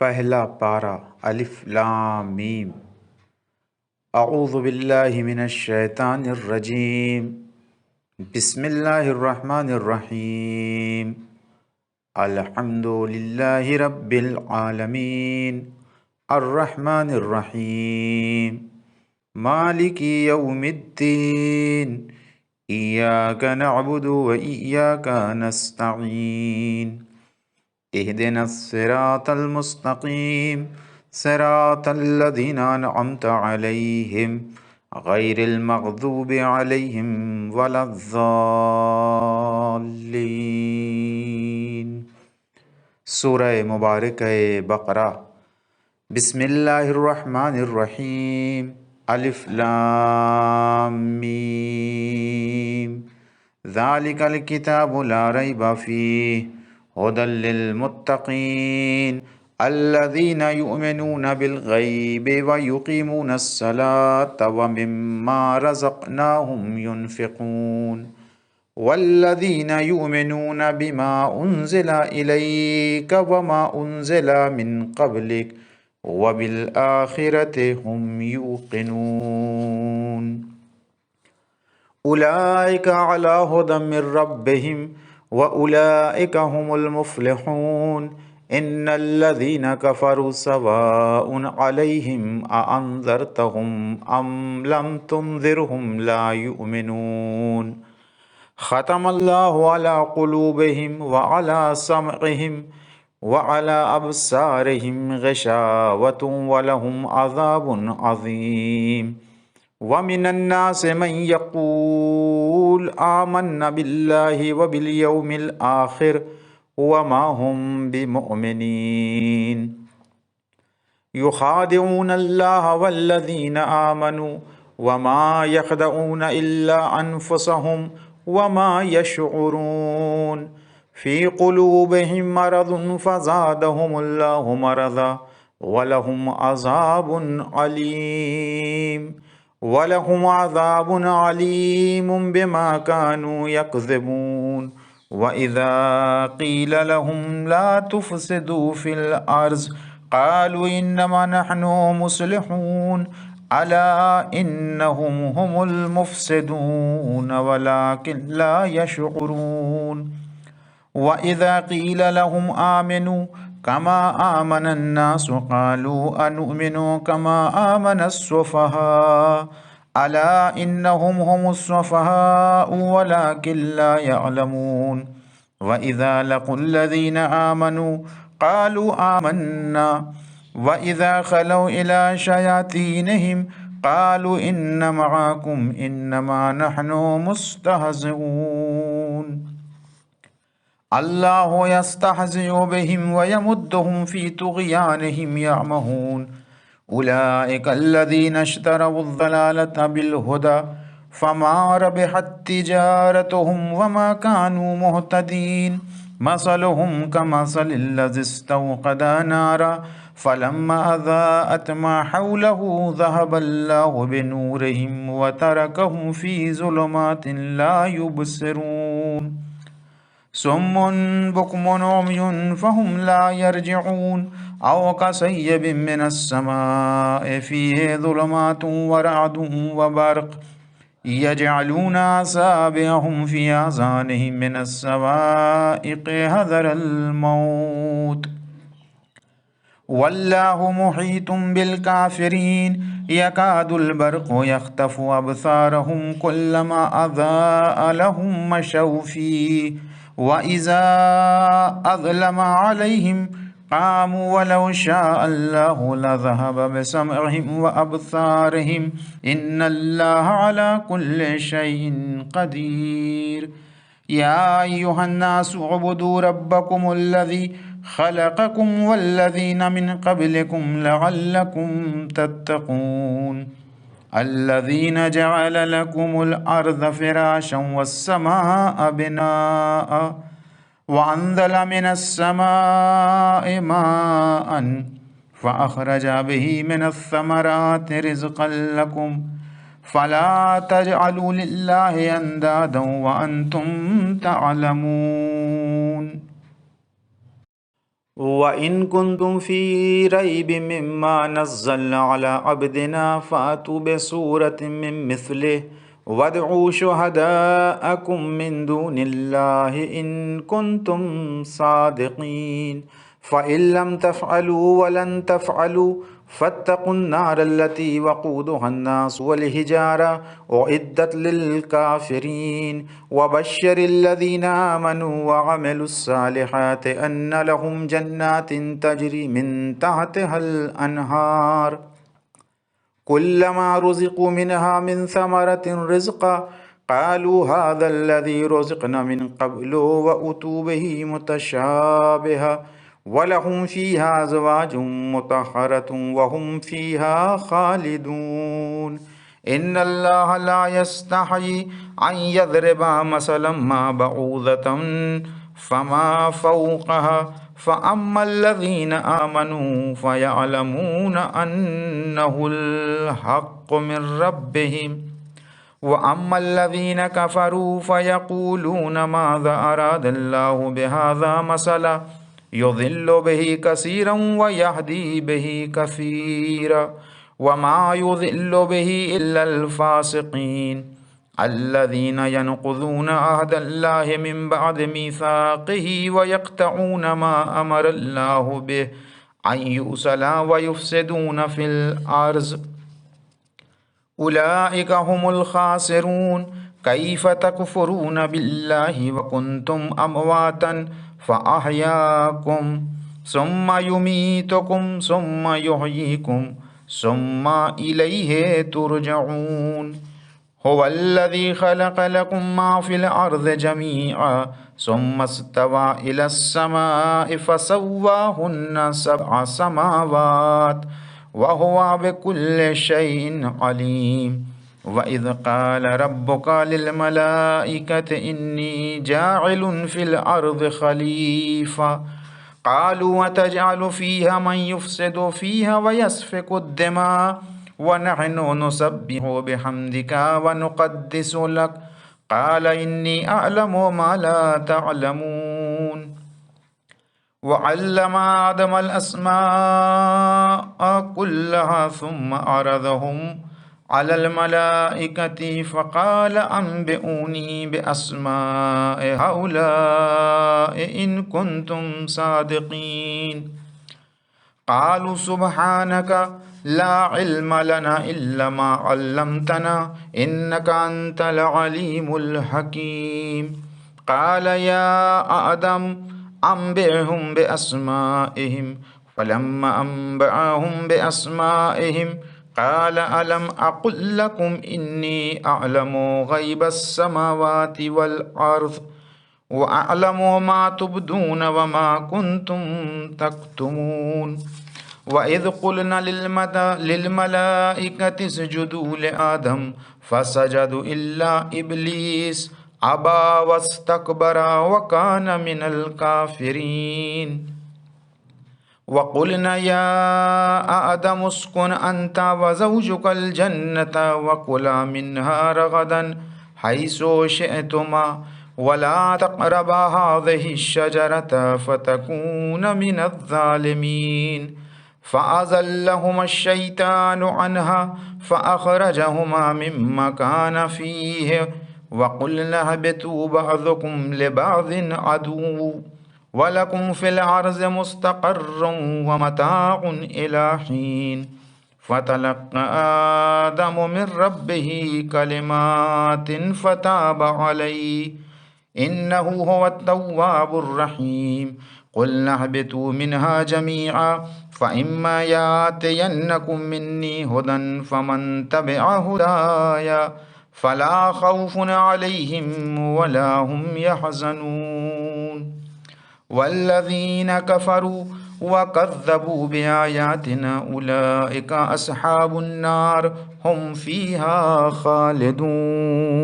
पहला पारा अलिफ लाम मीम। अऊज़ु बिल्लाहि मिनश शैतानिर रजीम। बिस्मिल्लाहिर रहमानिर रहीम। अल्हम्दुलिल्लाहि रब्बिल आलमीन अर्रहमानिर रहीम मालिकी यौमिद्दीन इय्याका नअबुदु व इय्याका नस्तईन इहदिनस सिरातल मुस्तकीम सिरातल लज़ीना अनअमता अलैहिम गैरिल मग़दूबि अलैहिम वलद्दाल्लीन। सूरह मुबारक बक़रा। बिस्मिल्लाहिर रहमानिर रहीम। अलिफ लाम मीम। ज़ालिकल किताबु ला रैब फ़ीहि हुदल लिल मुत्तक़ीन अल्लज़ीना युमिनूना बिल ग़ैबि व युक़ीमूनस सलाता व मिम्मा रज़क़नाहुम युनफ़िक़ून वल्लज़ीना युमिनूना बिमा उन्ज़िला इलैका व मा उन्ज़िला मिन क़ब्लिक व बिल आख़िरति हुम यूक़िनून उलाइका अला हुदम मिर रब्बिहिम व उलाइका हुमुल मुफ़्लिहून। इन्नल्लज़ीना कफ़रू सवाउन अलैहिम अअन्ज़रतहुम अम लम तुन्ज़िरहुम ला युमिनून। ख़तमल्लाहु अला क़ुलूबिहिम व अला समइहिम व अला अब्सारिहिम ग़िशावतुन व लहुम अज़ाबुन अज़ीम। व मिनन्नासि मन यक़ूलु आमन्ना बिल्लाहि व बिल यौमिल आख़िर व मा हुम बिमुअ्मिनीन। युख़ादिऊनल्लाह वल्लज़ीना आमनू व मा यख़दऊन इल्ला अन्फुसहुम व मा यशऊरून। फ़ी क़ुलूबिहिम मरज़ुन फ़ज़ादहुमुल्लाहु मरज़ा व लहुम अज़ाबुन अलीमुम बिमा कानू यकज़िबून। व इज़ा क़ील लहुम ला तुफ़सिदू फ़िल अर्ज़ क़ालू इन्नमा नहनु मुस्लिहून अला इन्नहुम हुमुल मुफ़सिदून वलाकिन ला यशऊरून। व इज़ा क़ील लहुम आमिनू कमा आमनन्नासु क़ालू अनुमिनु कमा आमनस्सुफ़हा अला इन्नहुम हुमुस्सुफ़हाउ वलाकिन ला यअलमून। व इज़ा लक़ुल्लज़ीना आमनू क़ालू आमन्ना व इज़ा ख़लौ इला शयातीनिहिम क़ालू इन्ना मअकुम इन्नमा नहनु मुस्तहज़िऊन। अल्लाहु यस्तहज़िउ बिहिम व यमुद्दुहुम फ़ी तुग़यानिहिम यअमहून। उलाइकल्लज़ीना इश्तरवुज़्ज़लालता बिल्हुदा फ़मा रबिहत तिजारतुहुम व मा कानू मुहतदीन। मसलुहुम कमसलिल्लज़ी इस्तवक़दा नारा फ़लम्मा अज़ाअत मा हौलहु ज़हबल्लाहु बिनूरिहिम व तरकहुम फ़ी ज़ुलुमातिन ला युबसिरून। सुम्मुन बुक्मुन उम्युन फ़हुम ला यरजिऊन। औ कसय्यबिन मिनस समाइ फ़ीहि ज़ुलुमातुन व रअदुन व बर्क़ यजअलूना असाबिअहुम फ़ी आज़ानिहिम मिनस सवाइक़ हज़रल मौत वल्लाहु मुहीतुम बिल काफ़िरीन। यकादुल बर्क़ु यख़्तफ़ु अब्सारहुम कुल्लमा अज़ाअ लहुम मशौ फ़ीहि व इज़ा अज़लम अलैहिम क़ामू वलौ शाअल्लाहु लज़हब बिसमइहिम व अब्सारिहिम इन्नल्लाह अला कुल्लि शैइन क़दीर। या अय्युहन्नासु उअ्बुदू रब्बकुमुल्लज़ी ख़लक़कुम वल्लज़ीना मिन क़ब्लिकुम लअल्लकुम तत्तक़ून। अल्लज़ीना जअल लकुमुल अर्ज़ फ़िराशं वस्समाअ बिनाअ व अंज़ल मिनस समाइ माअन फ़अख़रज बिही मिनस समराति रिज़क़न लकुम फ़ला तजअलू लिल्लाहि अंदादन व अंतुम तअलमून। وإن كنتم في ريب مما نزلنا على عبدنا فأتوا بسورة من مثله وادعوا شهداءكم من دون الله إن كنتم صادقين فإن لم تفعلوا ولن تفعلوا فاتقوا النار التي وقودها الناس والحجارة أعدت للكافرين وبشر الذين آمنوا وعملوا الصالحات أن لهم جنات تجري من تحتها الأنهار كلما رزقوا منها من ثمرة رزقا قالوا هذا الذي رزقنا من قبل وأتوا به متشابها ولهم فيها أزواج مطهرة وهم فيها خالدون إن الله لا يستحيي أن يضرب مثلا ما بعوضة فما فوقها فأما الذين آمنوا فيعلمون أنه الحق من ربهم وأما الذين كفروا فيقولون ماذا أراد الله بهذا مثلا يضل به كثيرا ويهدي به كثيرا وما يضل به إلا الفاسقين الذين ينقضون عهد الله من بعد ميثاقه ويقطعون ما أمر الله به أن يوصل ويفسدون في الأرض أولئك هم الخاسرون كيف تكفرون بالله وكنتم أمواتا فأحياكم ثم يميتكم ثم يحييكم ثم إليه ترجعون هو الذي خلق لكم ما في الأرض جميعا ثم استوى إلى السماء فسواهن 7 سماوات وهو بكل شيء عليم وإذ قال ربك للملائكة إني جاعل في الأرض خليفة قالوا وتجعل فيها من يفسد فيها ويسفك الدماء ونحن نسبح بحمدك ونقدس لك قال إني أعلم ما لا تعلمون وعلم آدم الأسماء كلها ثم عرضهم على الملائكة فقال أنبئوني بأسماء هؤلاء إن كنتم صادقين قالوا سبحانك لا علم لنا إلا ما علمتنا إنك أنت العليم الحكيم قال يا آدم أنبئهم بأسمائهم فلما أنبأهم بأسمائهم قال ألم أقل لكم إني أعلم غيب السماوات والأرض وأعلم ما تبدون وما كنتم تكتمون وإذ قلنا للملائكة اسجدوا لآدم فسجدوا إلا إبليس أبى واستكبر وكان من الكافرين وقلنا يا آدم اسكن أنت وزوجك الجنة وكلا منها رغدا حيث شئتما ولا تقربا هذه الشجرة فتكون من الظالمين فأزلهما الشيطان عنها فأخرجهما مما كان فيه وقلنا اهبطوا بعضكم لبعض عدو ولكم في الأرض مستقر ومتاع إلى حين فتلقى آدم من ربه كلمات فتاب عليه إنه هو التواب الرحيم قلنا اهبطوا منها جميعا فإما يأتينكم مني هدى فمن تبع هدايا فلا خوف عليهم ولا هم يحزنون والذين كفروا وكذبوا بآياتنا أولئك أصحاب النار هم فيها خالدون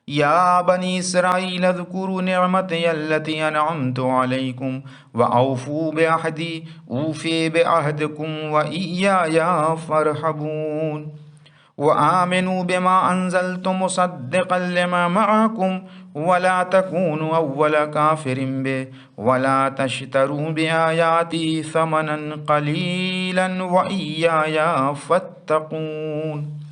يا بني إسرائيل اذكروا نعمتي التي أنعمت عليكم وأوفوا بعهدي أوفي بعهدكم وإياي فارهبون وآمنوا بما أنزلت مصدقا لما معكم ولا تكونوا أول كافر به ولا تشتروا بآياتي ثمنا قليلا وإياي فاتقون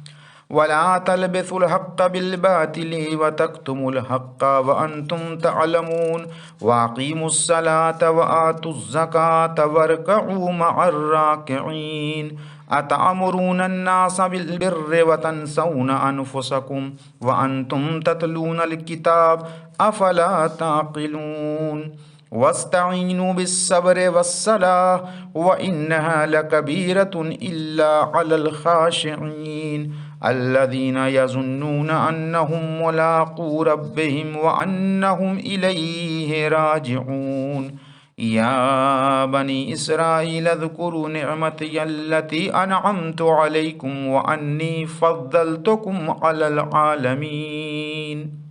ولا تلبسوا الحق بالباطل وتكتموا الحق وأنتم تعلمون وأقيموا الصلاة وآتوا الزكاة واركعوا مع الراكعين أتأمرون الناس بالبر وتنسون أنفسكم وأنتم تتلون الكتاب أفلا تعقلون واستعينوا بالصبر والصلاة وإنها لكبيرة إلا على الخاشعين الذين يظنون أنهم ملاقو ربهم وأنهم إليه راجعون يا بني إسرائيل اذكروا نعمتي التي أنعمت عليكم وأني فضلتكم على العالمين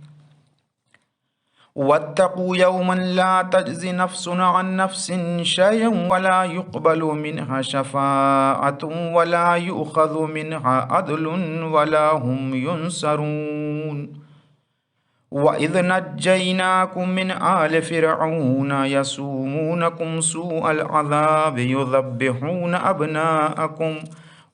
واتقوا يوما لا تجزي نفس عن نفس شيئا ولا يقبل منها شفاعة ولا يؤخذ منها عدل ولا هم ينصرون وإذ نجيناكم من آل فرعون يسومونكم سوء العذاب يذبحون أبناءكم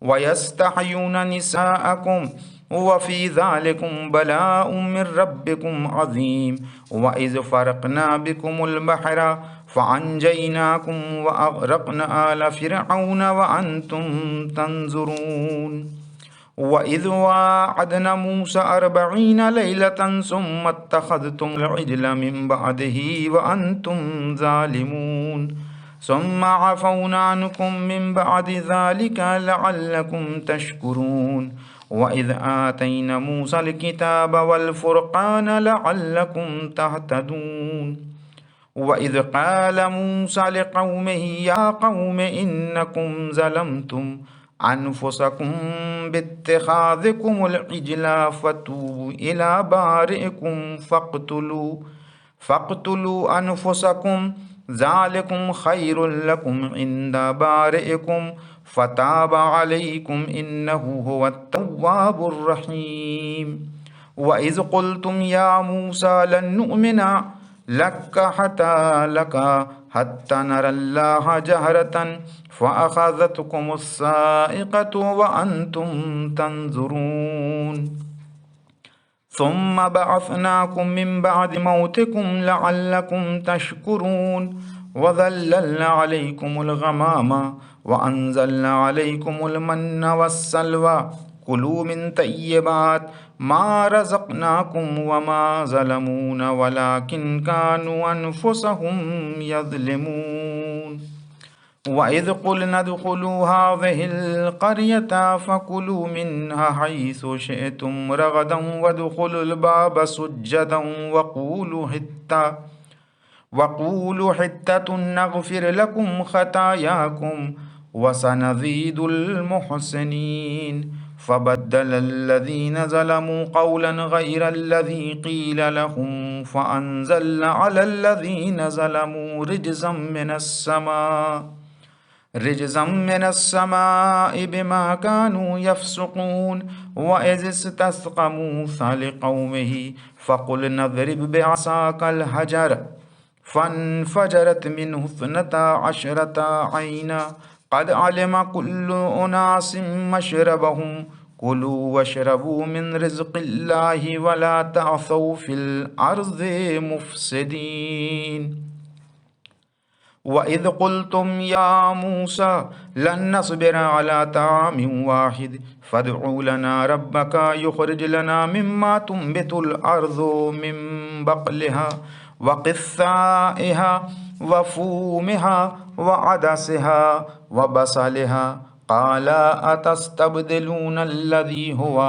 ويستحيون نساءكم وفي ذلكم بلاء من ربكم عظيم وإذ فرقنا بكم البحر فأنجيناكم وأغرقنا آل فرعون وأنتم تنظرون وإذ واعدنا موسى 40 ليلة ثم اتخذتم العجل من بعده وأنتم ظالمون ثم عفونا عنكم من بعد ذلك لعلكم تشكرون وإذ آتينا موسى الكتاب والفرقان لعلكم تهتدون وإذ قال موسى لقومه يا قوم إنكم ظلمتم أنفسكم باتخاذكم العجل فتوبوا إلى بارئكم فاقتلوا أنفسكم ذلكم خير لكم عند بارئكم فتاب عليكم إنه هو التواب الرحيم وإذ قلتم يا موسى لن نؤمن لك حتى نرى الله جهرة فأخذتكم الصاعقة وأنتم تنظرون ثم بعثناكم من بعد موتكم لعلكم تشكرون وظللنا عليكم الغمام وأنزلنا عليكم المن والسلوى كلوا من طيبات ما رزقناكم وما ظلمون ولكن كانوا أنفسهم يظلمون وإذ قلنا ادخلوا هذه القرية فكلوا منها حيث شئتم رغدا وادخلوا الباب سجدا وقولوا حتة نغفر لكم خطاياكم وسنزيد المحسنين فبدل الذين ظلموا قولا غير الذي قيل لهم فأنزلنا على الذين ظلموا رجزا من السماء بما كانوا يفسقون وإذ استسقى موسى لقومه فقلنا اضرب بعصاك الحجر فانفجرت منه 12 عينا قد علم كل أناس مشربهم كلوا واشربوا من رزق الله ولا تعثوا في الأرض مفسدين وإذ قلتم يا موسى لن نصبر على طعام واحد فادع لنا ربك يخرج لنا مما تنبت الأرض من بقلها وقثائها وفومها وعدسها وبصلها قال أتستبدلون الذي هو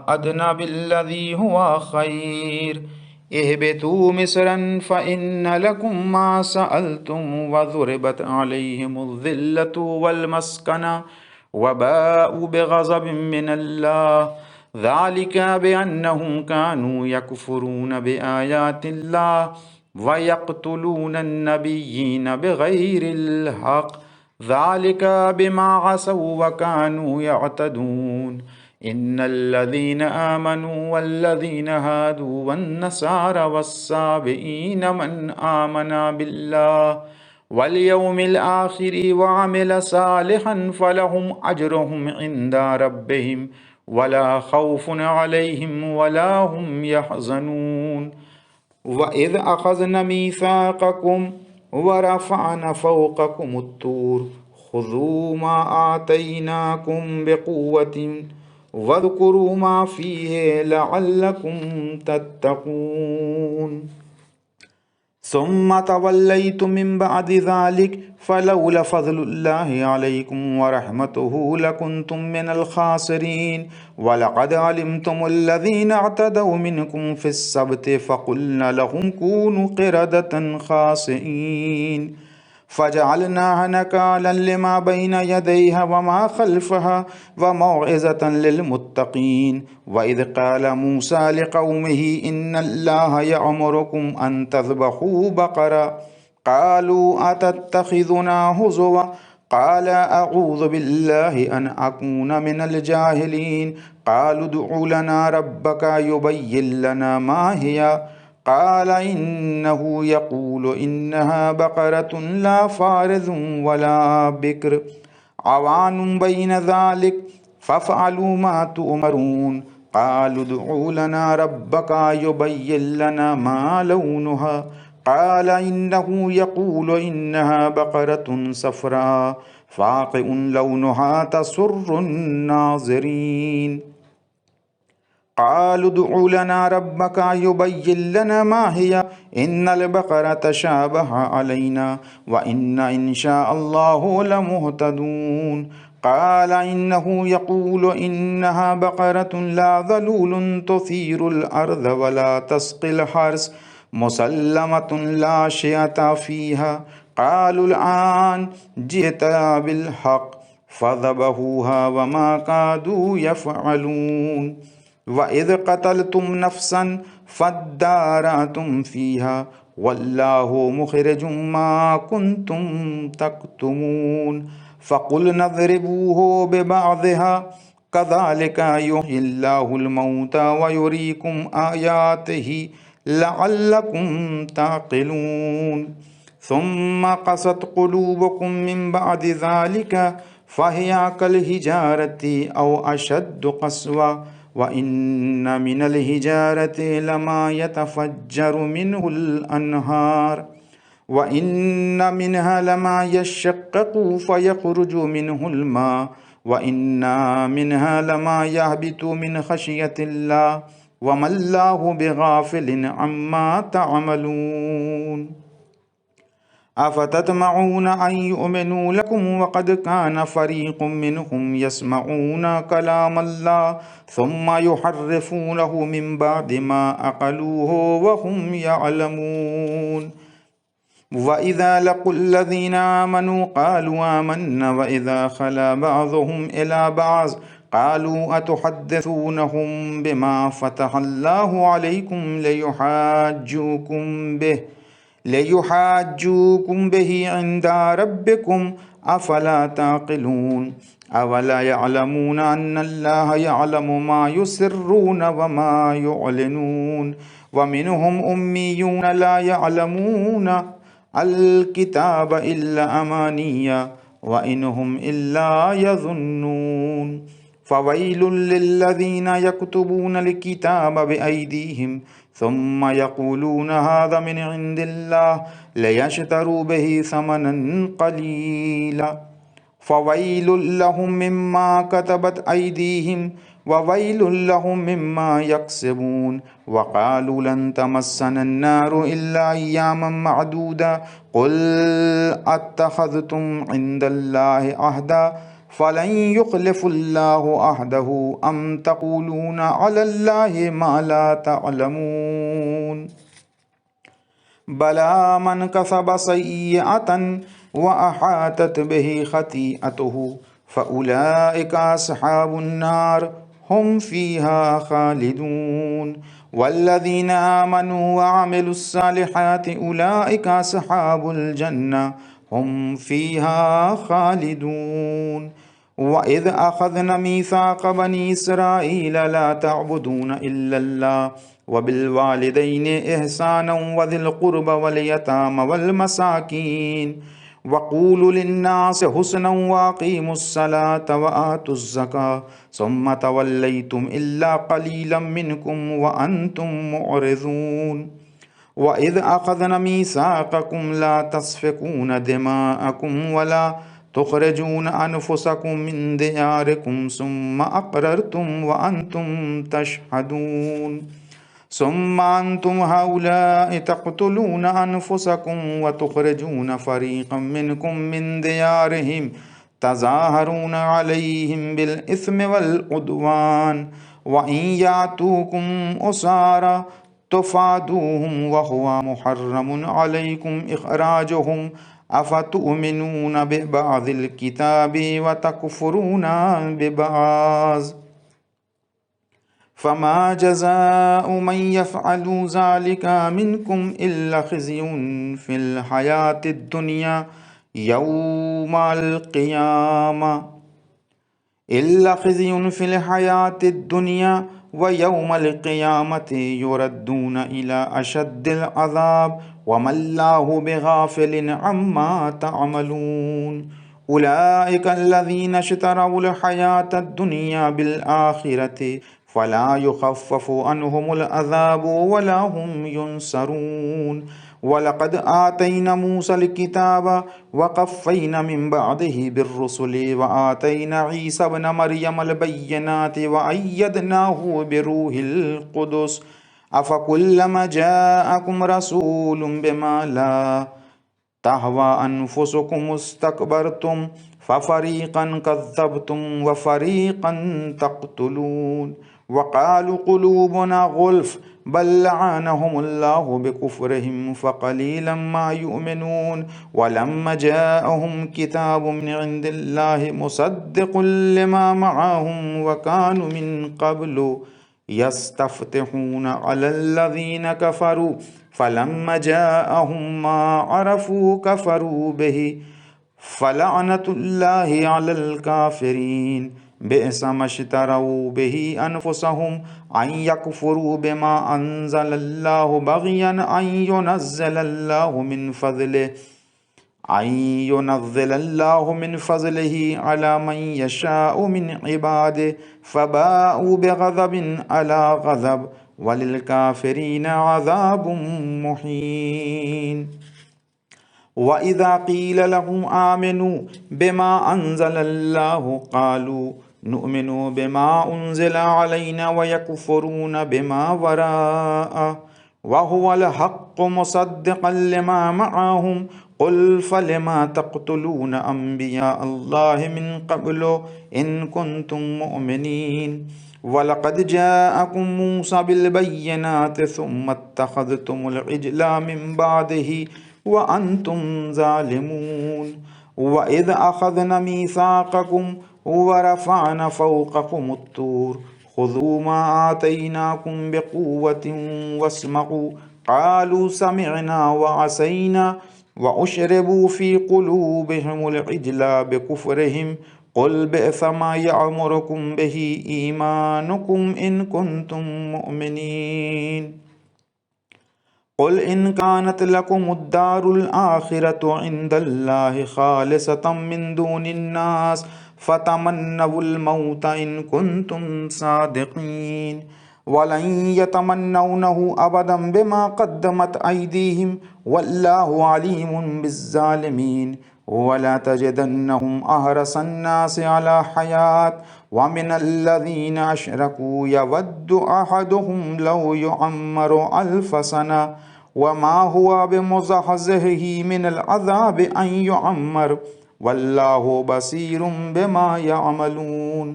أدنى بالذي هو خير اهبطوا مصرا فإن لكم ما سألتم وضربت عليهم الذلة والمسكنة وباءوا بغضب من الله ذلك بأنهم كانوا يكفرون بآيات الله ويقتلون النبيين بغير الحق ذلك بما عصوا وكانوا يعتدون إن الذين آمنوا والذين هادوا والنصارى والصابئين من آمن بالله واليوم الآخر وعمل صالحا فلهم أجرهم عند ربهم ولا خوف عليهم ولا هم يحزنون وإذ أخذنا ميثاقكم ورفعنا فوقكم الطور خذوا ما آتيناكم بقوة واذكروا ما فيه لعلكم تتقون ثم توليتم من بعد ذلك فلولا فضل الله عليكم ورحمته لكنتم من الخاسرين ولقد علمتم الذين اعتدوا منكم في السبت فقلنا لهم كونوا قردة خاسئين فجعلناها نكالا لما بين يديها وما خلفها وموعظة للمتقين وإذ قال موسى لقومه إن الله يأمركم أن تذبحوا بقرة قالوا أتتخذنا هزوا قال أعوذ بالله أن أكون من الجاهلين قالوا ادع لنا ربك يبين لنا ما هي قال إنه يقول إنها بقرة لا فارض ولا بكر عوان بين ذلك فافعلوا ما تؤمرون قالوا ادع لنا ربك يبين لنا ما لونها قال إنه يقول إنها بقرة صفراء فاقع لونها تسر الناظرين قالوا ادع لنا ربك يبين لنا ما هي إن البقرة شابه علينا وإنا إن شاء الله لمهتدون قال إنه يقول إنها بقرة لا ذلول تثير الأرض ولا تسقي الحرث مسلمة لا شية فيها قالوا الآن جئت بالحق فذبحوها وما كادوا يفعلون وإذ قتلتم نفسا فادارأتم فيها والله مخرج ما كنتم تكتمون فقلنا اضربوه ببعضها كذلك يحيي الله الموتى ويريكم آياته لعلكم تعقلون ثم قست قلوبكم من بعد ذلك فهي كالحجارة أو أشد قسوة وإن من الحجارة لما يتفجر منه الأنهار وإن منها لما يشقق فيخرج منه الماء وإن منها لما يهبط من خشية الله وما الله بغافل عما تعملون أفتطمعون أن يؤمنوا لكم وقد كان فريق منهم يسمعون كلام الله ثم يحرفونه من بعد ما عقلوه وهم يعلمون وإذا لقوا الذين آمنوا قالوا آمنا وإذا خلا بعضهم إلى بعض قالوا أتحدثونهم بما فتح الله عليكم ليحاجوكم به عند ربكم أفلا تعقلون أولا يعلمون أن الله يعلم ما يسرون وما يعلنون ومنهم أميون لا يعلمون الكتاب إلا أمانيا وإنهم إلا يظنون فويل للذين يكتبون الكتاب بأيديهم ثم يقولون هذا من عند الله ليشتروا به ثمنا قليلا فويل لهم مما كتبت أيديهم وويل لهم مما يكسبون وقالوا لن تمسنا النار إلا أياما معدودة قل أتخذتم عند الله عهدا فلن يخلف الله عهده أم تقولون على الله ما لا تعلمون بلى من كسب سيئة وأحاطت به خطيئته فأولئك أصحاب النار هم فيها خالدون والذين آمنوا وعملوا الصالحات أولئك أصحاب الجنة هم فيها خالدون वइज़ अख़ज़ना मीसाक़ बनी इसराईल ला तअबुदून इल्लल्लाह व बिल वालिदैनि इहसानन व ज़िल क़ुरबा वल यतामा वल मसाकीन वक़ूलु लिन्नासि हुस्नन व अक़ीमुस्सलाता व आतुज़्ज़काता सुम्मा तवल्लैतुम इल्ला क़लीलन मिनकुम व अंतुम मुअरिज़ून वइज़ अख़ज़ना मीसाक़कुम ला तस्फ़िकून दिमाअकुम वला तुख़रिजून अनफुसकुम मिन दियारिकुम सुम्मा अक़ररतुम व अंतुम तशहदून सुम्मा अंतुम हाउलाइ तक़्तुलून अनफुसकुम व तुख़रिजून फ़रीक़म मिनकुम मिन दियारिहिम तज़ाहरून अलैहिम बिल इस्मि वल उद्वान व इन यातूकुम उसारा तुफ़ादूहुम व हुवा मुहर्रमुन अलैकुम इख़राजुहुम अफ़तुमिनून बिबअज़िल किताबि व तकफ़ुरून बिबअज़ फ़मा जज़ाउ मन यफ़अलु ज़ालिका मिनकुम इल्ला ख़िज़्युन फ़िल हयातिद दुनिया यौमल क़ियामा इल्ला ख़िज़्युन फ़िल हयातिद दुनिया व यौमल क़ियामति युरद्दून इला अशद्दिल अज़ाब वमल्लाहु बिग़ाफ़िलिन अम्मा तअमलून उलाइका अल्लज़ीना इश्तरौल हयातद दुनिया बिल आख़िरति फ़ला युख़फ़्फ़फ़ु अन्हुमुल अज़ाबु वला हुम युनसरून वलक़द आतैना मूसल किताब वक़फ़्फ़ैना मिन बअदिही बिर्रुसुलि व आतैना ईसा इब्न मरियमल बय्यिनाति व अय्यदनाहु बिरूहिल क़ुदुस अफ़कुल्लमा जाअकुम रसूलुम बिमा ला तहवा अनफुसुकुम इस्तकबरतुम फ़फ़रीक़न कज़्ज़बतुम व फ़रीक़न तक़्तुलून वक़ालू क़ुलूबुना गुल्फ़ बल लअनहुमुल्लाहु बिकुफ़्रिहिम फ़क़लीलन मा युमिनून वलम्मा जाअहुम किताबुम मिन इंदिल्लाहि मुसद्दिक़ुल लिमा मअहुम व कानू मिन क़ब्लु यस्तफ़्तिहून अलल्लज़ीना कफ़रू फ़लम्मा जाअहुम मा अरफ़ू कफ़रू बिही फ़लअनतुल्लाहि अलल काफ़िरीन बिअसा मश्तरऊ बिही अनफुसहुम अन यकफ़ुरू बिमा अंज़लल्लाहु बग़यन अन युनज़्ज़िलल्लाहु मिन फ़ज़लिही अला मन यशाअु मिन इबादिही फ़बाअू बिग़ज़बिन अला ग़ज़ब वलिलकाफ़िरीन अज़ाबुम मुहीन वइज़ा क़ील लहुम आमिनू बिमा अंज़लल्लाहु क़ालू नुअमिनु बिमा उन्ज़िला अलैना व यकफ़ुरून बिमा वराअहु व हुवल हक़्क़ु मुसद्दिक़न लिमा मअहुम क़ुल फ़लिमा तक़्तुलून अंबिया अल्लाहि मिन क़ब्लु इन कुन्तुम मुअमिनीन वलक़द जाअकुम मूसा बिल बय्यिनाति सुम्मा इत्तख़ज़्तुमुल इज्ला मिन बअदिही व अंतुम ज़ालिमून वइज़ अख़ज़ना मीसाक़कुम व रफ़अना फ़ौक़कुमुत तूर ख़ुज़ू मा आतैनाकुम बिक़ुव्वतिन वस्मऊ क़ालू समिअना व असैना व उशरिबू फ़ी क़ुलूबिहिमुल इज्ला बिकुफ़्रिहिम क़ुल बिअसा मा यअमुरुकुम बिही ईमानुकुम इन कुन्तुम मुअमिनीन क़ुल इन कानत लकुमुद्दारुल आख़िरतु इंदल्लाहि ख़ालिसतम मिन दूनिन्नास फ़तमन्नवुल मौत इन कुन्तुम सादिक़ीन वलन यतमन्नौनहु अबदन बिमा क़द्दमत अयदीहिम वल्लाहु अलीमुन बिज़्ज़ालिमीन वला तजिदन्नहुम अहरसन्नासि अला हयात वमिनल्लज़ीना अशरकू यवद्दु अहदुहुम लौ युअम्मरु अल्फ़ सना वमा हुवा बिमुज़हज़िही मिनल अज़ाबि अन युअम्मर वल्लाहु बसीरुम बिमा यअमलून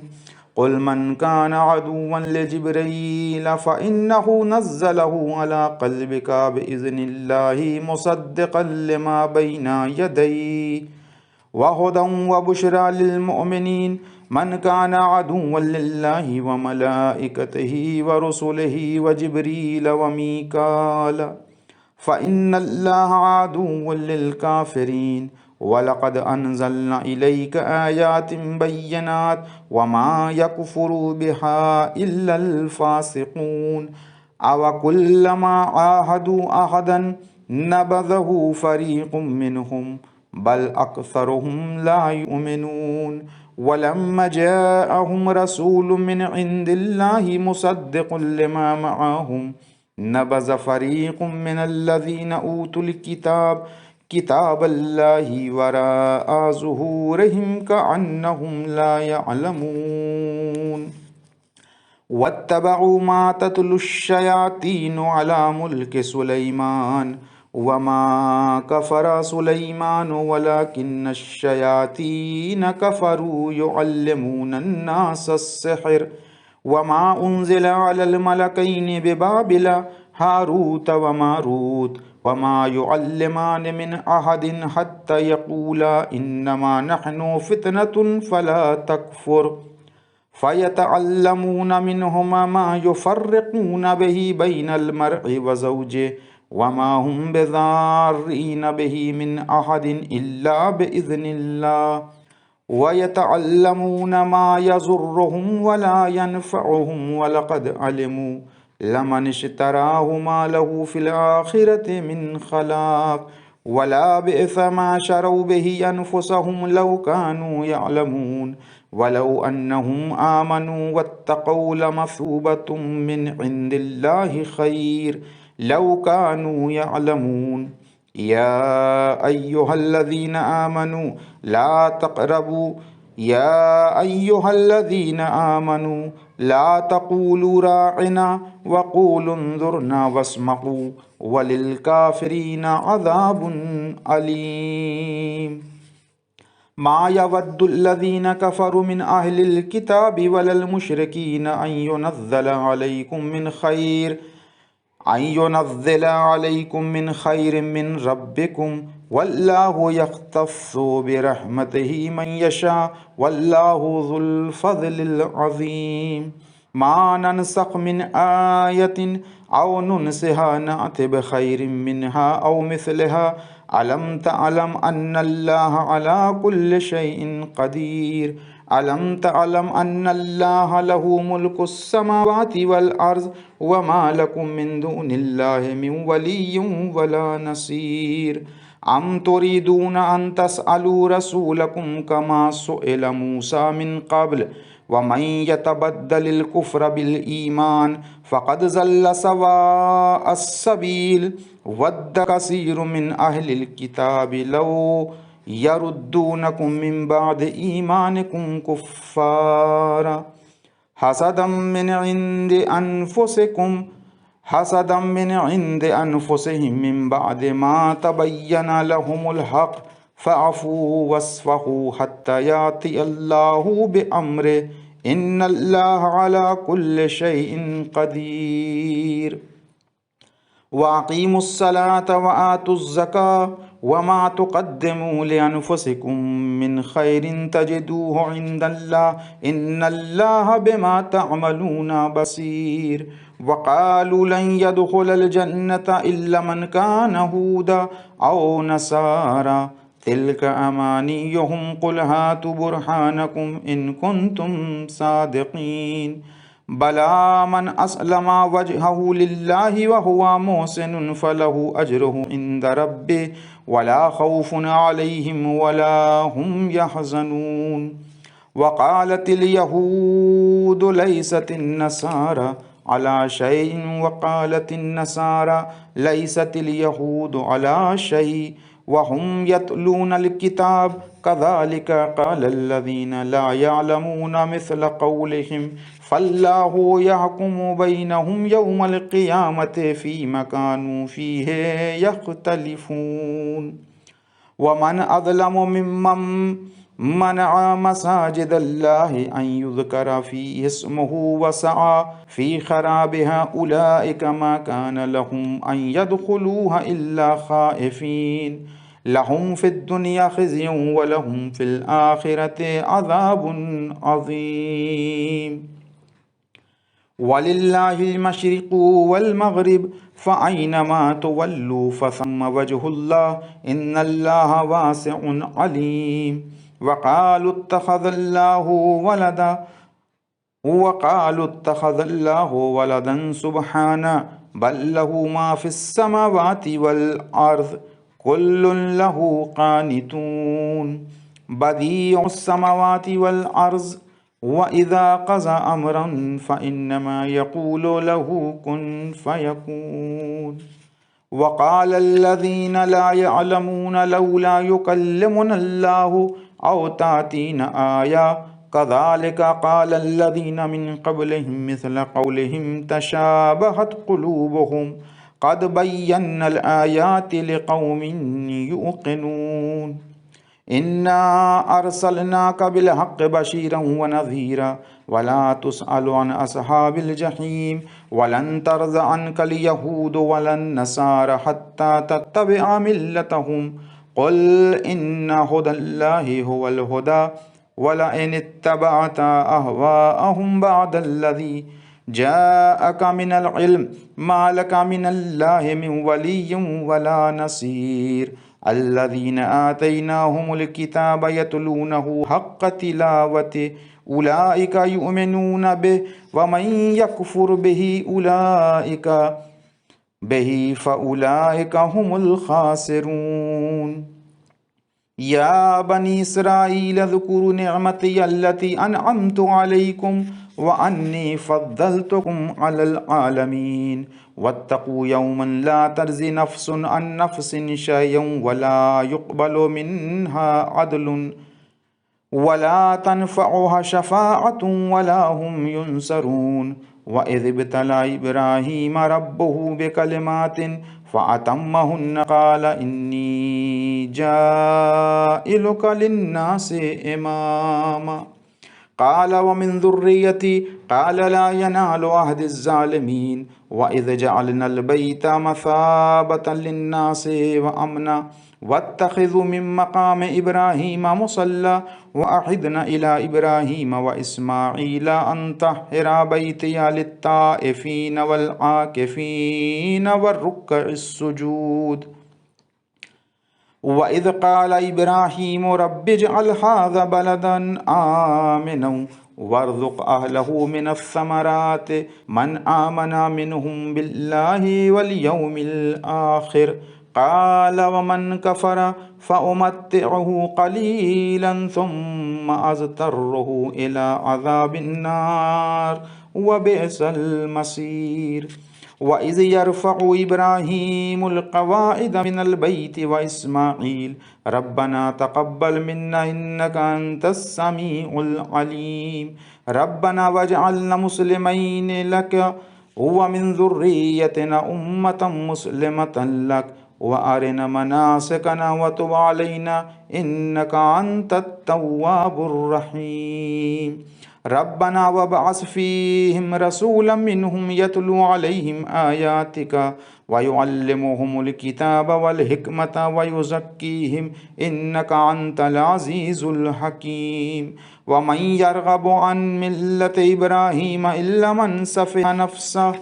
क़ुल मन कान अदुव्वन लिजिब्रील फ़इन्नहु नज़्ज़लहु अला क़ल्बिका बिइज़्निल्लाहि मुसद्दिक़न लिमा बैना यदैहि व हुदन व बुश्रा लिल मुअमिनीन मन कान अदुव्वन लिल्लाहि व मलाइकतिही व रुसुलिही व जिब्रील व मीकाल फ़इन्नल्लाहा अदुव्वुन लिल काफ़िरीन वलक़द अनज़लना इलैका आयातिन बय्यिनात वमा यकफ़ुरु बिहा इल्लल फ़ासिक़ून अव कुल्लमा आहदू अहदन नबज़हु फ़रीक़ुम मिनहुम बल अक्सरुहुम ला युमिनून वलम्मा जाअहुम रसूलुम मिन इंदिल्लाहि मुसद्दिक़ुल लिमा मअहुम नबज़ फ़रीक़ुम मिनल्लज़ीना ऊतुल किताब किताबल्लाहि वराअ ज़ुहूरिहिम कअन्नहुम ला यअलमून वत्तबअू मा तत्लुश्शयातीनु अला मुल्कि सुलैमान वमा कफ़रा सुलैमान वलकिन्नश्शयातीन कफ़रू युअल्लिमूनन्नास अस्सिह्र वमा उन्ज़िला अलल मलकैनि बिबाबिल हारूत व मारूत वमा युअल्लिमान मिन अहदिन हत्ता यक़ूला इन्नमा नहनु फ़ितनतुन फ़ला तकफ़ुर फ़यतअल्लमून मिन्हुमा मा युफ़र्रिक़ून बिही बैनल मर्इ व ज़ौजिही वमा हुम बिज़ार्रीन बिही मिन अहदिन इल्ला बिइज़्निल्लाह वयतअल्लमून मा यज़ुर्रुहुम वला यनफ़अुहुम वलक़द अलिमू लमन इश्तराहु मा लहु फ़िल आख़िरति मिन ख़लाक़ वला बिअस मा शरौ बिही अनफ़ुसहुम लौ कानू यअलमून वलौ अन्नहुम आमनू वत्तक़ौ लमसूबतुम मिन इंदिल्लाहि ख़ैर लौ कानू यअलमून या अय्युहल्लज़ीना आमनू ला तक़रबू या अय्युहल्लज़ीना आमनू ला तक़ूलू राइना वक़ूलू उन्ज़ुरना वस्मऊ वलिलकाफ़िरीना अज़ाबुन अलीम मा यवद्दुल्लज़ीना कफ़रू मिन अहलिल किताबि वलल मुश्रिकीना अन युनज़्ज़ला अलैकुम मिन खैरिन मिन रब्बिकुम वल्लाहु यख्तस्सु बिरहमतिही मन यशा वल्लाहु ज़ुल फ़ज़लिल अज़ीम मा ननसख़ मिन आयतिन औ नुनसिहा नअति बिखैरिन मिन्हा औ मिस्लिहा अलम तअलम अन्नल्लाह अला कुल्लि शैइन क़दीर अलम तअलम अन्नल्लाह लहू मुल्कुस समावाति वल अर्ज़ वमा लकुम मिन दूनिल्लाहि मिन वलिय्यिन वला नसीर अम तुरीदून अन तसअलू रसूलकुम कमा सुइल मूसा मिन क़ब्ल वमन यतबद्दलिल कुफ्र बिल ईमान फ़क़द ज़ल्ल सवाअस सबील वद्द कसीरुम मिन अहलिल किताबि लौ यरुद्दूनकुम मिन बाद ईमानिकुम कुफ़्फ़ारा हसदम मिन इंदि अनफुसिहिम मिन बाद मा तबय्यना लहुमुल हक़ फ़अफ़ू वस्फ़हू हत्ता याति अल्लाहु बिअम्रिही इन्नल्लाह अला कुल्लि शैइन क़दीर वअक़ीमुस्सलात वआतुज़्ज़कात वमा तुक़द्दिमू लिअन्फ़ुसिकुम मिन खैरिन तजिदूहु इंदल्लाह इन्नल्लाह बिमा तअमलूना बसीर वक़ालू लन यदख़ुलल जन्नता इल्ला मन कान हूदा औ नसारा तिल्क अमानियुहुम क़ुल हातु बुरहानकुम इन कुन्तुम सादिक़ीन बला मन अस्लमा वजहहु लिल्लाहि व हुवा मुहसिनुन फलहु अज्रुहु इंद रब्बिहि वला खौफुन अलैहिम वला हुम यहज़नून वक़ालतिल यहूदु लैसतिन नसारा अला शैइन वक़ालतिन नसारा लैसतिल यहूदु अला शैइन वहुम यतलूनल किताब कज़ालिक क़ालल्लज़ीना ला यअलमून मिस्ल क़ौलिहिम फ़ल्लाहु यहकुमु बैनहुम यौमल क़ियामति फ़ीमा कानू फ़ीहि यख्तलिफ़ून वमन अज़लमु मिम्मन मनअ मसाजिदल्लाहि अन युज़करा फ़ीहि इस्मुहु वसअ फ़ी ख़राबिहा उलाइका मा कान लहुम अन यदख़ुलूहा इल्ला ख़ाइफ़ीन लहुम फ़िद्दुनिया ख़िज़्युन व लहुम फ़िल आख़िरति अज़ाबुन अज़ीम वलिल्लाहिल मशरिक़ु वल मग़रिब फ़अयनमा तुवल्लू फ़सम्मा वजहुल्लाह इन्नल्लाहा वासिउन अलीम। वक़ालू इत्तख़ज़ल्लाहु वलदा वक़ालू इत्तख़ज़ल्लाहु वलदन सुब्हाना बल लहू मा फ़िस्समावाति वल अर्ज़ कुल्लुन लहू क़ानितून बदीउस समावाति वल अर्ज़ व इज़ा क़ज़ा अमरन फ़इन्नमा यक़ूलु लहू कुन फ़यकून। वक़ालल्लज़ीना ला यअलमून लौला युकल्लिमुनल्लाहु औ तातीना आया कज़ालिका क़ालल्लज़ीना मिन क़ब्लिहिम मिस्ल क़ौलिहिम तशाबहत क़ुलूबुहुम क़द बय्यन्नल आयाति लिक़ौमिन युक़िनून। इन्ना अरसलनाका बिलहक़्क़ि बशीरन व नज़ीरा वला तुसअलु अन अस्हाबिल जहीम वलन तर्ज़ा अन्कल यहूद वलन नसारा हत्ता तत्तबिअ मिल्लतहुम क़ुल इन्ना हुदल्लाहि हुवल हुदा वलइन इत्तबअत अहवाअहुम बअदल्लज़ी जाअक मिनल इल्म मा लका मिनल्लाहि मिन वलिय्यिन वला नसीर। अल्लज़ीना आतैनाहुमुल किताब यतलूनहु हक़्क़ तिलावतिही उलाइका युमिनून बिही वमन यकफ़ुर बिही फ़उलाइका हुमुल ख़ासिरून। या बनी इस्राईल ज़कुरू निअमती अल्लती अनअमतु अलैकुम व अन्नी फ़द्दलतुकुम अलल आलमीन वत्तक़ू यौमन ला तज़्ज़ी नफ़्सुन अन नफ़्सिन शयअन वला युक़बलु मिन्हा अदलुन वला तनफ़उहा शफ़ाअतुन वला हुम युनसरून। व इज़ इब्तला इब्राहीम रब्बुहु बिकलिमातिन फ़अतम्महुन्ना क़ाल इन्नी जाइलुका लिन्नासि इमामा क़ाल व मिन ज़ुर्रिय्यती क़ाल ला यनालु अहदिज़्ज़ालिमीन। व इज़ जअलनल बैता मसाबतन लिन्नासि व अमना वत्तख़िज़ू मिन मक़ामि इब्राहीम मुसल्ला व अहिदना इला इब्राहीम व इस्माईल अन तह्हिरा बैतिया लित्ताइफ़ीन वल आकिफ़ीन वर्रुक्किस्सुजूद। व इज़ क़ाल इब्राहीम रब्बिजअल हाज़ा बलदन आमिनन वर्ज़ुक़ अहलहु मिनस्समराति मन आमना मिनहुम बिल्लाहि वल यौमिल आख़िर क़ाल व मन कफ़र फ़उमत्तिउहु क़लीलन सुम्मा अज़्तर्रुहु इला अज़ाबिन्नार व बिअसल मसीर। व इज़ यरफ़उ इब्राहीमुल क़वाइद मिनल बैति व इस्माईल रब्बना तक़ब्बल मिन्ना इन्नका अंतस समीउल अलीम रब्बना वजअलना मुस्लिमैनि लक व मिन ज़ुर्रिय्यतिना उम्मतन मुस्लिमतन लक व अरिना मनासिकना व तुब अलैना इन्नका अंतत तव्वाबुर रहीम। रब्बना वबअस फ़ीहिम रसूलन मिनहुम यतलू अलैहिम आयातिका व युअल्लिमुहुमुल किताब वल हिकमत व युज़क्कीहिम इन्नका अंतल अज़ीज़ुल हकीम। व मन यरग़बु अन मिल्लति इब्राहीम इल्ला मन सफ़िह नफ़्सहु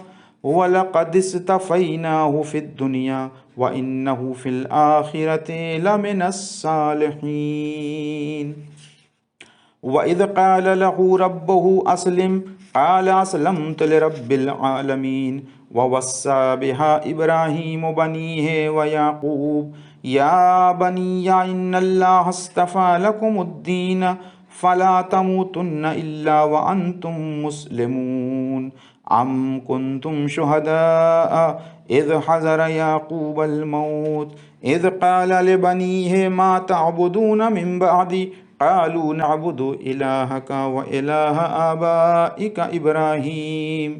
व लक़द इस्तफ़ैनाहु फ़िद दुनिया व इन्नहु फ़िल आख़िरति लमिनस सालिहीन। व इज़ क़ाल लहू रब्बुहु अस्लिम क़ाल अस्लमतु लिरब्बिल आलमीन। व वस्सा बिहा इब्राहीमु बनीहि व याक़ूब या बनिय्या इन्नल्लाह अस्तफ़ा लकुमुद्दीन फ़ला तमूतुन्ना इल्ला व अंतुम मुस्लिमून। अम कुन्तुम शुहदाअ इज़ हज़र याक़ूबल मौत इज़ क़ाल लिबनीहि मा तअबुदून मिन बअदी क़ालू नअबुदु इलाहका व इलाहा आबाइका इब्राहीम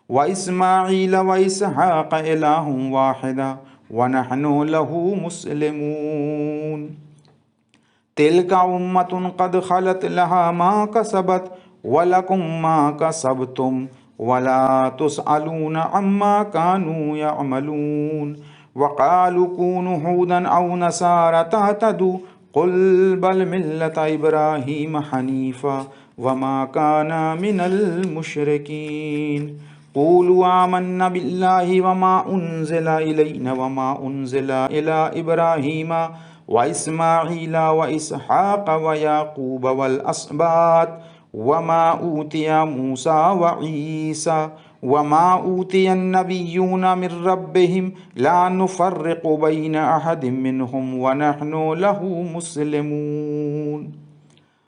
व इस्माईल व इसहाक़ इलाहुन वाहिदा व नहनु लहू मुस्लिमून। तिल्का उम्मतुन क़द ख़लत लहा मा कसबत व लकुम मा कसबतुम वला तुसअलून अम्मा कानू यअमलून। व क़ालू कूनू हूदन औ नसारा तहतदू क़ुल बल मिल्लत इब्राहीम हनीफ़ा वमा काना मिनल मुशरिकीन। क़ूलू आमन्ना बिल्लाहि वमा उन्ज़िला इलैना वमा उन्ज़िला इला इब्राहीमा व इस्माईला व इसहाक़ व याक़ूब वल अस्बात वमा ऊतिया मूसा व ईसा वमा ऊतियन नबिय्यून मिर रब्बिहिम ला नुफ़र्रिक़ु बैन अहदिम मिनहुम व नहनु लहु मुस्लिमून।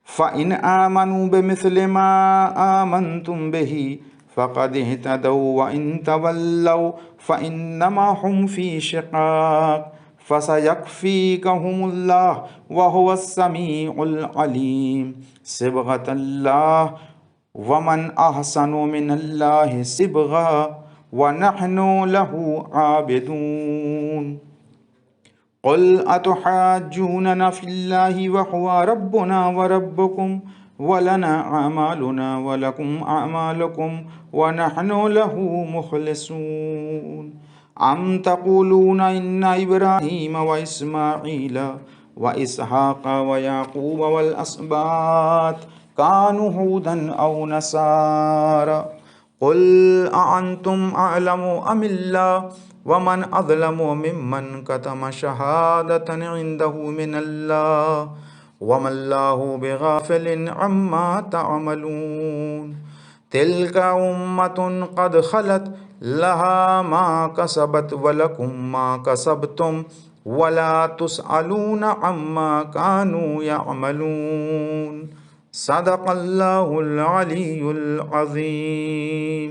फ़इन आमनू बिमिस्लि मा आमनतुम बिही फ़क़द इहतदौ व इन तवल्लौ फ़इन्नमा हुम फ़ी शिक़ाक़ फ़सयक्फ़ीकहुमुल्लाह व हुवस समीउल अलीम। सिबग़तल्लाह व मन अहसनु मिनल्लाहि सिबग़ा व नहनु लहु आबिदून। क़ुल अतुहाज्जूनना फ़िल्लाहि व हुवा रब्बुना व रब्बुकुम व लना अमालुना व लकुम अमालुकुम व नहनु लहु मुख़लिसून। अम तक़ूलून इन्ना इब्राहीम व इस्माईला व इसहाक़ व याक़ूब वल अस्बात कानू हुदन औ नसारा। क़ुल अअंतुम अअलमु अमिल्लाह व मन अज़लमु मिम्मन कतम शहादतन इंदहु मिनल्लाह व मल्लाहु बिग़ाफ़िलिन अम्मा तअमलून। तिल्का उम्मतुन क़द ख़लत लहा मा कसबत व लकुम मा कसबतुम वला तुसअलून अम्मा कानू यअमलून। सदक़ल्लाहुल अलीयुल अज़ीम।